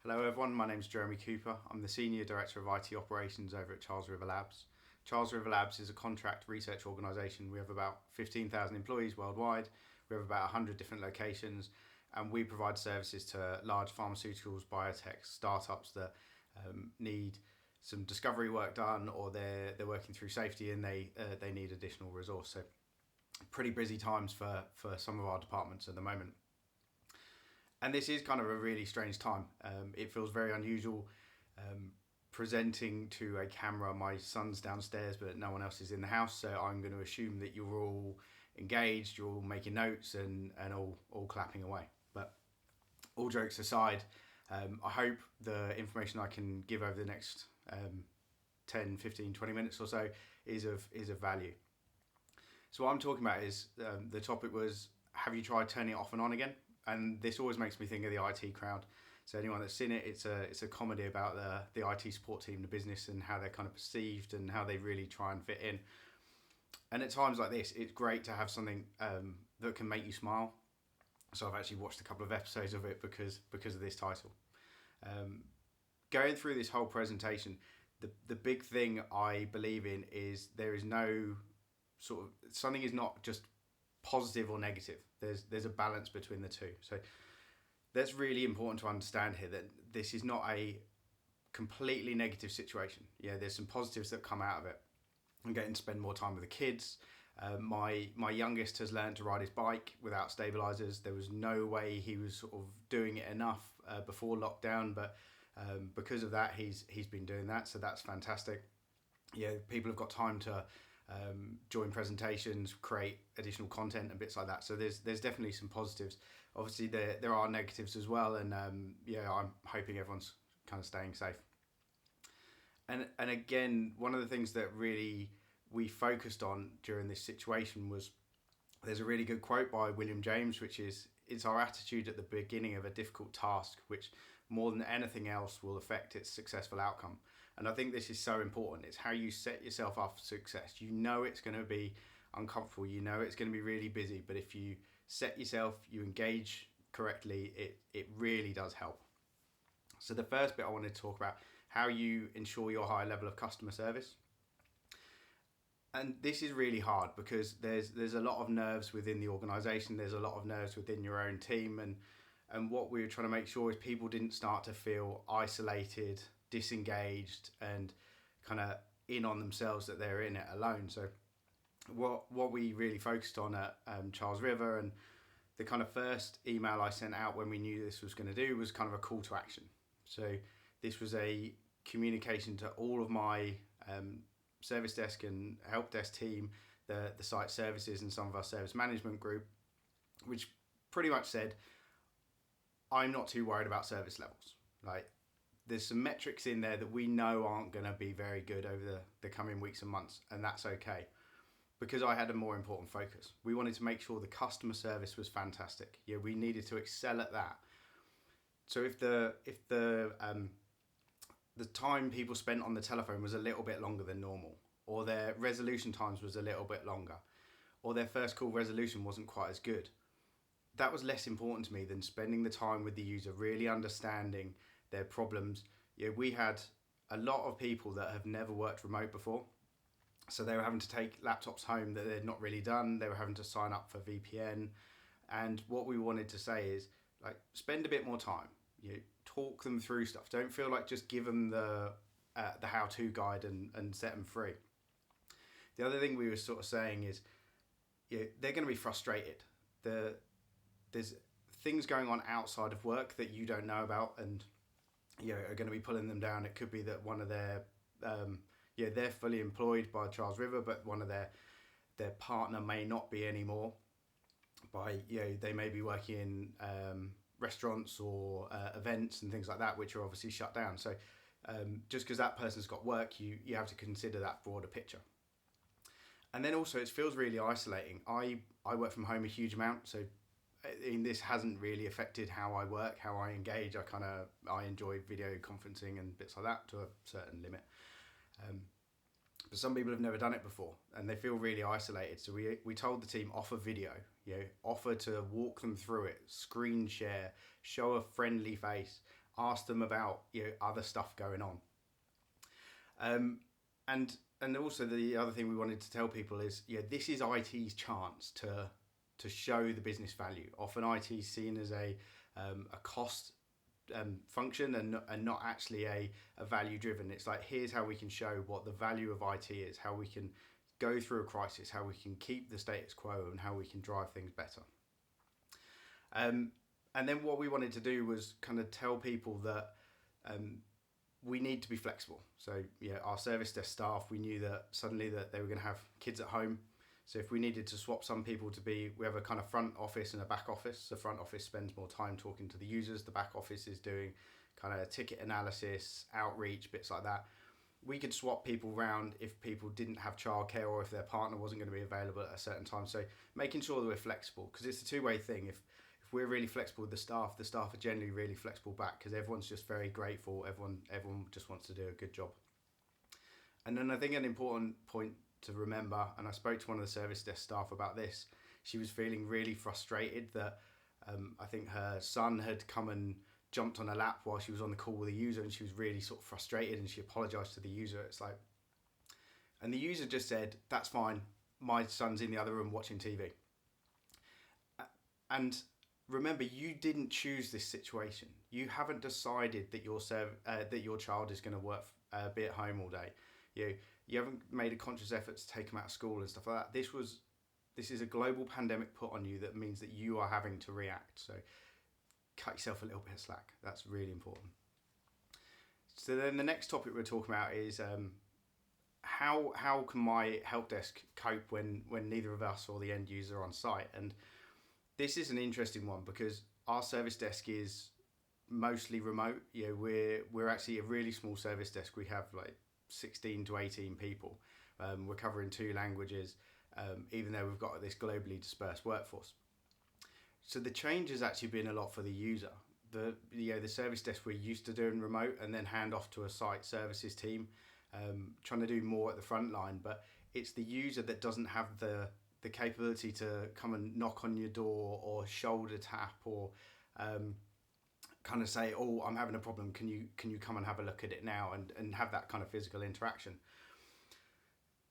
Hello everyone, my name is Jeremy Cooper. I'm the Senior Director of IT Operations over at Charles River Labs. Charles River Labs is a contract research organisation. We have about 15,000 employees worldwide. We have about 100 different locations, and we provide services to large pharmaceuticals, biotech, startups that need some discovery work done, or they're working through safety and they need additional resource. So pretty busy times for some of our departments at the moment. And this is kind of a really strange time. It feels very unusual presenting to a camera. My son's downstairs, but no one else is in the house, so I'm going to assume that you're all engaged, you're all making notes, and all clapping away. But all jokes aside, I hope the information I can give over the next 10, 15, 20 minutes or so is of value. So what I'm talking about is the topic was, have you tried turning it off and on again? And this always makes me think of the IT crowd. So anyone that's seen it, it's a comedy about the IT support team, the business, and how they're kind of perceived and how they really try and fit in. And at times like this, it's great to have something that can make you smile. So I've actually watched a couple of episodes of it because of this title. Going through this whole presentation, the big thing I believe in is there is no sort of, something is not just positive or negative. There's a balance between the two. So that's really important to understand here, that this is not a completely negative situation. Yeah, there's some positives that come out of it. I'm getting to spend more time with the kids. My youngest has learned to ride his bike without stabilizers. There was no way he was sort of doing it enough before lockdown, but because of that, he's been doing that. So that's fantastic. Yeah, people have got time to join presentations, create additional content and bits like that. So there's definitely some positives. Obviously there are negatives as well, and I'm hoping everyone's kind of staying safe. And again, one of the things that really we focused on during this situation was, there's a really good quote by William James, which is, it's our attitude at the beginning of a difficult task which more than anything else will affect its successful outcome. And I think this is so important. It's how you set yourself up for success. You know it's going to be uncomfortable, you know it's going to be really busy, but if you set yourself, you engage correctly, it really does help. So the first bit I wanted to talk about, how you ensure your high level of customer service. And this is really hard because there's a lot of nerves within the organisation. There's a lot of nerves within your own team, and what we were trying to make sure is people didn't start to feel isolated, disengaged, and kind of in on themselves, that they're in it alone. So what we really focused on at Charles River, and the kind of first email I sent out when we knew this was going to do, was kind of a call to action. So this was a communication to all of my service desk and help desk team, the site services, and some of our service management group, which pretty much said, I'm not too worried about service levels. Like, there's some metrics in there that we know aren't going to be very good over the coming weeks and months, and that's okay, because I had a more important focus. We wanted to make sure the customer service was fantastic. Yeah, we needed to excel at that. So if the time people spent on the telephone was a little bit longer than normal, or their resolution times was a little bit longer, or their first call resolution wasn't quite as good, that was less important to me than spending the time with the user, really understanding their problems. Yeah, we had a lot of people that have never worked remote before, so they were having to take laptops home that they'd not really done. They were having to sign up for VPN, and what we wanted to say is, like, spend a bit more time. Talk them through stuff. Don't feel like just give them the how-to guide and set them free. The other thing we were sort of saying is, they're going to be frustrated. There's things going on outside of work that you don't know about, and are going to be pulling them down. It could be that one of their they're fully employed by Charles River, but one of their partner may not be anymore. They may be working in restaurants or events and things like that, which are obviously shut down. So just because that person's got work, you have to consider that broader picture. And then also, it feels really isolating. I work from home a huge amount, so this hasn't really affected how I work, how I engage. I enjoy video conferencing and bits like that to a certain limit. But some people have never done it before and they feel really isolated. So we told the team, offer video, offer to walk them through it, screen share, show a friendly face. ask them about other stuff going on. And also the other thing we wanted to tell people is this is IT's chance to show the business value. Often IT is seen as a cost function and not actually a value driven. It's like, here's how we can show what the value of IT is, how we can go through a crisis, how we can keep the status quo, and how we can drive things better. And then what we wanted to do was kind of tell people that we need to be flexible. So our service desk staff, we knew that suddenly that they were going to have kids at home. So if we needed to swap some people we have a kind of front office and a back office. The front office spends more time talking to the users. The back office is doing kind of ticket analysis, outreach, bits like that. We could swap people around if people didn't have childcare or if their partner wasn't going to be available at a certain time. So making sure that we're flexible, because it's a two-way thing. If we're really flexible with the staff are generally really flexible back, because everyone's just very grateful. Everyone just wants to do a good job. And then I think an important point to remember, and I spoke to one of the service desk staff about this, she was feeling really frustrated that I think her son had come and jumped on her lap while she was on the call with the user, and she was really sort of frustrated, and she apologized to the user. It's like, and the user just said, that's fine, my son's in the other room watching TV. And remember, you didn't choose this situation. You haven't decided that your child is going to work, be at home all day. You haven't made a conscious effort to take them out of school and stuff like that. This is a global pandemic put on you that means that you are having to react. So cut yourself a little bit of slack. That's really important. So then the next topic we're talking about is how can my help desk cope when neither of us or the end user are on site? And this is an interesting one, because our service desk is mostly remote. We're actually a really small service desk. We have like 16 to 18 people. We're covering 2 languages, even though we've got this globally dispersed workforce. So the change has actually been a lot for the user. The service desk we're used to doing remote and then hand off to a site services team, trying to do more at the front line. But it's the user that doesn't have the capability to come and knock on your door or shoulder tap or kind of say, oh, I'm having a problem, can you come and have a look at it now, and have that kind of physical interaction.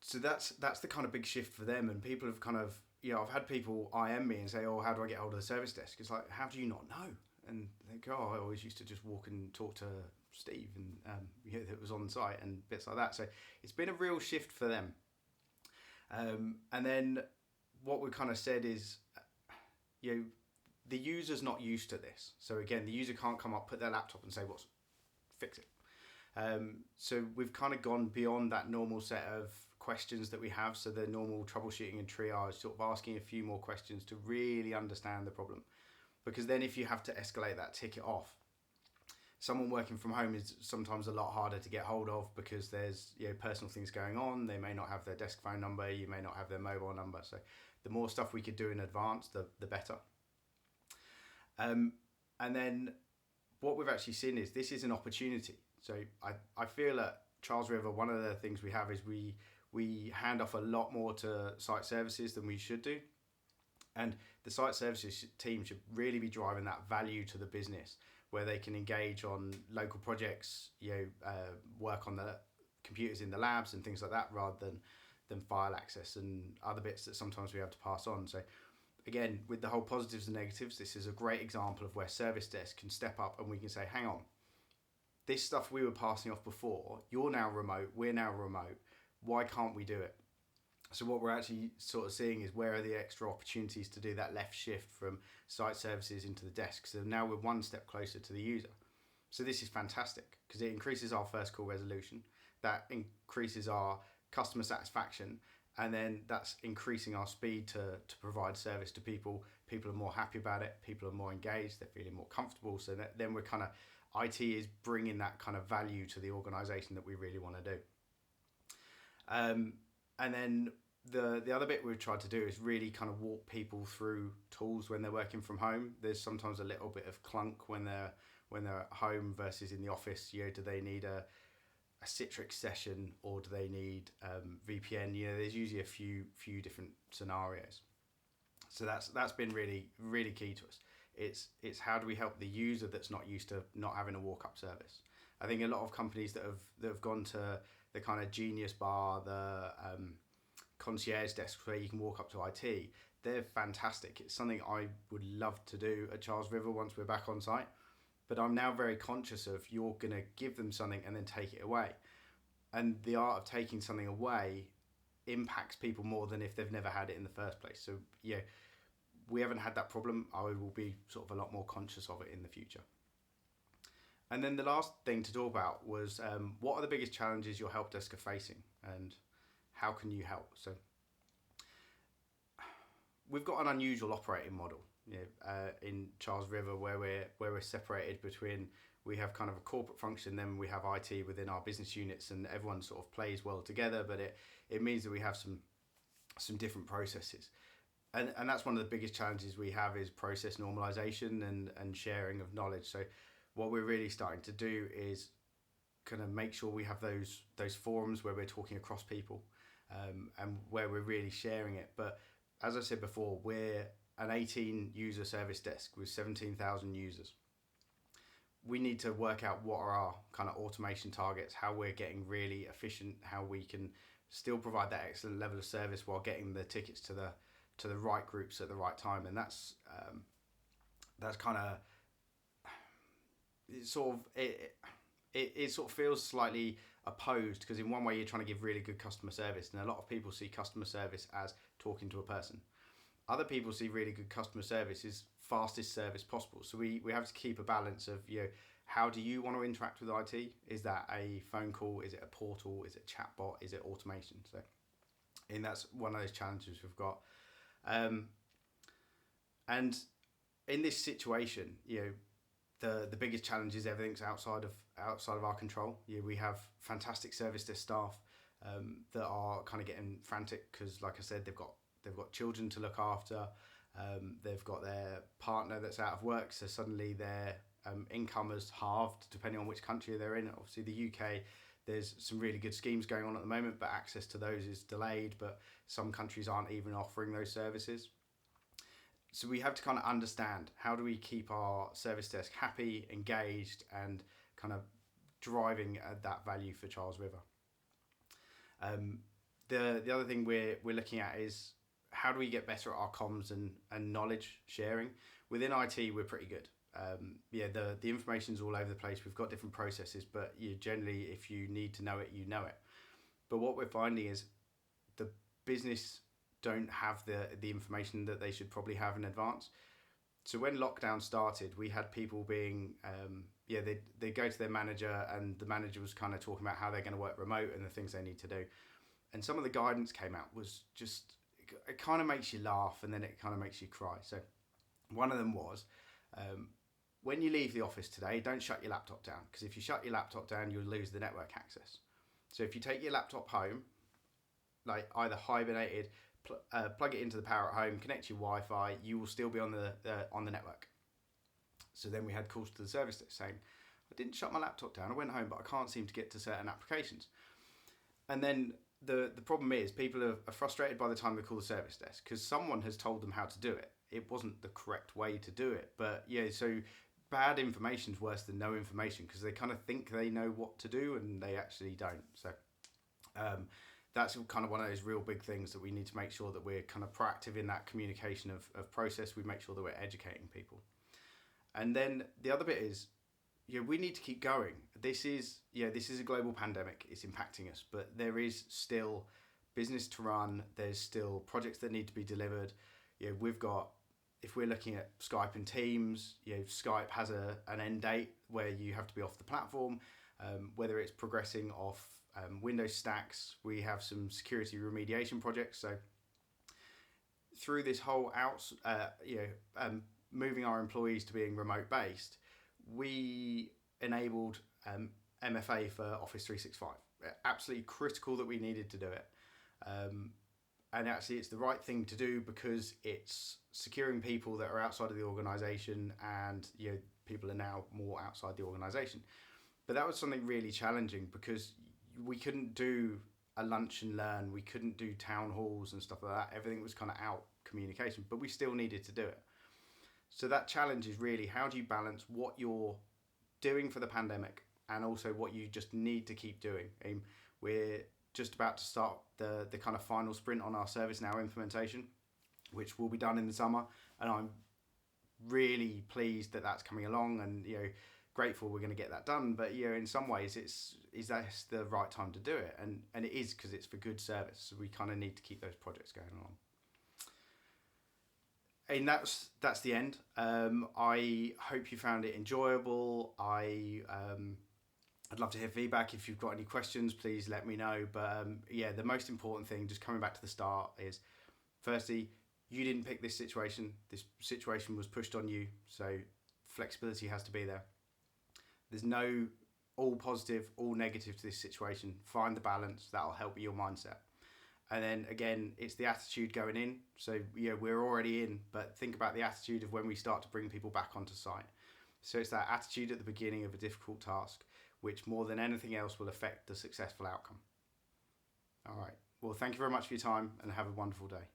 So that's the kind of big shift for them. And people have kind of, I've had people IM me and say, oh, how do I get hold of the service desk? It's like, how do you not know? And they go, oh, I always used to just walk and talk to Steve and that was on site and bits like that. So it's been a real shift for them. And then what we kind of said is, the user's not used to this. So again, the user can't come up, put their laptop and say, fix it. So we've kind of gone beyond that normal set of questions that we have. So the normal troubleshooting and triage, sort of asking a few more questions to really understand the problem. Because then if you have to escalate that ticket off, someone working from home is sometimes a lot harder to get hold of, because there's personal things going on. They may not have their desk phone number. You may not have their mobile number. So the more stuff we could do in advance, the better. And then what we've actually seen is this is an opportunity. So I feel at Charles River, one of the things we have is we hand off a lot more to site services than we should do. And the site services team should really be driving that value to the business, where they can engage on local projects, work on the computers in the labs and things like that, rather than file access and other bits that sometimes we have to pass on. So again, with the whole positives and negatives, this is a great example of where service desk can step up and we can say, hang on, this stuff we were passing off before, you're now remote, we're now remote, why can't we do it? So what we're actually sort of seeing is, where are the extra opportunities to do that left shift from site services into the desk? So now we're one step closer to the user. So this is fantastic, because it increases our first call resolution, that increases our customer satisfaction, and then that's increasing our speed to provide service to people. People are more happy about it, people are more engaged, they're feeling more comfortable. So then we're kind of, IT is bringing that kind of value to the organisation that we really want to do. And then the other bit we've tried to do is really kind of walk people through tools when they're working from home. There's sometimes a little bit of clunk when they're at home versus in the office. Do they need a Citrix session, or do they need VPN? There's usually a few different scenarios. So that's been really, really key to us. It's how do we help the user that's not used to not having a walk up service. I think a lot of companies that have gone to the kind of Genius Bar, the concierge desk where you can walk up to IT, they're fantastic. It's something I would love to do at Charles River once we're back on site. But I'm now very conscious of you're going to give them something and then take it away. And the art of taking something away impacts people more than if they've never had it in the first place. So, yeah, we haven't had that problem. I will be sort of a lot more conscious of it in the future. And then the last thing to talk about was what are the biggest challenges your help desk are facing and how can you help? So we've got an unusual operating model in Charles River where we're separated between, we have kind of a corporate function, then we have IT within our business units, and everyone sort of plays well together, but it means that we have some different processes. And that's one of the biggest challenges we have is process normalization and sharing of knowledge. So what we're really starting to do is kind of make sure we have those forums where we're talking across people and where we're really sharing it. But as I said before, we're an 18 user service desk with 17,000 users. We need to work out what are our kind of automation targets, how we're getting really efficient, how we can still provide that excellent level of service while getting the tickets to the right groups at the right time. And that's kind of it sort of feels slightly opposed, because in one way you're trying to give really good customer service, and a lot of people see customer service as talking to a person. Other people see really good customer service as fastest service possible. So we have to keep a balance of, how do you want to interact with IT? Is that a phone call? Is it a portal? Is it a chatbot? Is it automation? So, and that's one of those challenges we've got. And in this situation, the biggest challenge is everything's outside of our control. We have fantastic service desk staff that are kind of getting frantic because, like I said, they've got children to look after. They've got their partner that's out of work, so suddenly their income has halved depending on which country they're in. Obviously, the UK, there's some really good schemes going on at the moment, but access to those is delayed. But some countries aren't even offering those services. So we have to kind of understand, how do we keep our service desk happy, engaged, and kind of driving that value for Charles River. The other thing we're looking at is, how do we get better at our comms and knowledge sharing? Within IT, we're pretty good. The information's all over the place. We've got different processes, but generally, if you need to know it, you know it. But what we're finding is the business don't have the information that they should probably have in advance. So when lockdown started, we had people being, they go to their manager, and the manager was kind of talking about how they're going to work remote and the things they need to do. And some of the guidance came out was just, it kind of makes you laugh and then it kind of makes you cry. So one of them was, when you leave the office today, don't shut your laptop down, because if you shut your laptop down, you'll lose the network access. So if you take your laptop home, like either hibernated, plug it into the power at home, connect to your Wi-Fi, you will still be on the network. So then we had calls to the service desk saying, I didn't shut my laptop down, I went home, but I can't seem to get to certain applications. And then the problem is, people are frustrated by the time they call the service desk, because someone has told them how to do it. It wasn't the correct way to do it. But so bad information is worse than no information, because they kind of think they know what to do and they actually don't. So that's kind of one of those real big things that we need to make sure that we're kind of proactive in that communication of process. We make sure that we're educating people. And then the other bit is, we need to keep going. This is a global pandemic. It's impacting us, but there is still business to run. There's still projects that need to be delivered. We've got, if we're looking at Skype and Teams, Skype has an end date where you have to be off the platform, whether it's progressing off Windows stacks. We have some security remediation projects. So through this whole moving our employees to being remote based, we enabled MFA for Office 365. Absolutely critical that we needed to do it. And actually it's the right thing to do, because it's securing people that are outside of the organisation, and people are now more outside the organisation. But that was something really challenging, because we couldn't do a lunch and learn, we couldn't do town halls and stuff like that. Everything was kind of out communication, but we still needed to do it. So that challenge is really, how do you balance what you're doing for the pandemic and also what you just need to keep doing? We're just about to start the kind of final sprint on our ServiceNow implementation, which will be done in the summer, and I'm really pleased that that's coming along, and grateful we're going to get that done. But in some ways, is that the right time to do it? And it is, because it's for good service. So we kind of need to keep those projects going along. And that's the end. I hope you found it enjoyable. I'd love to hear feedback. If you've got any questions, please let me know. But the most important thing, just coming back to the start, is firstly, you didn't pick this situation. This situation was pushed on you. So flexibility has to be there. There's no all positive, all negative to this situation. Find the balance. That'll help your mindset. And then again, it's the attitude going in. So we're already in, but think about the attitude of when we start to bring people back onto site. So it's that attitude at the beginning of a difficult task, which more than anything else will affect the successful outcome. All right. Well, thank you very much for your time, and have a wonderful day.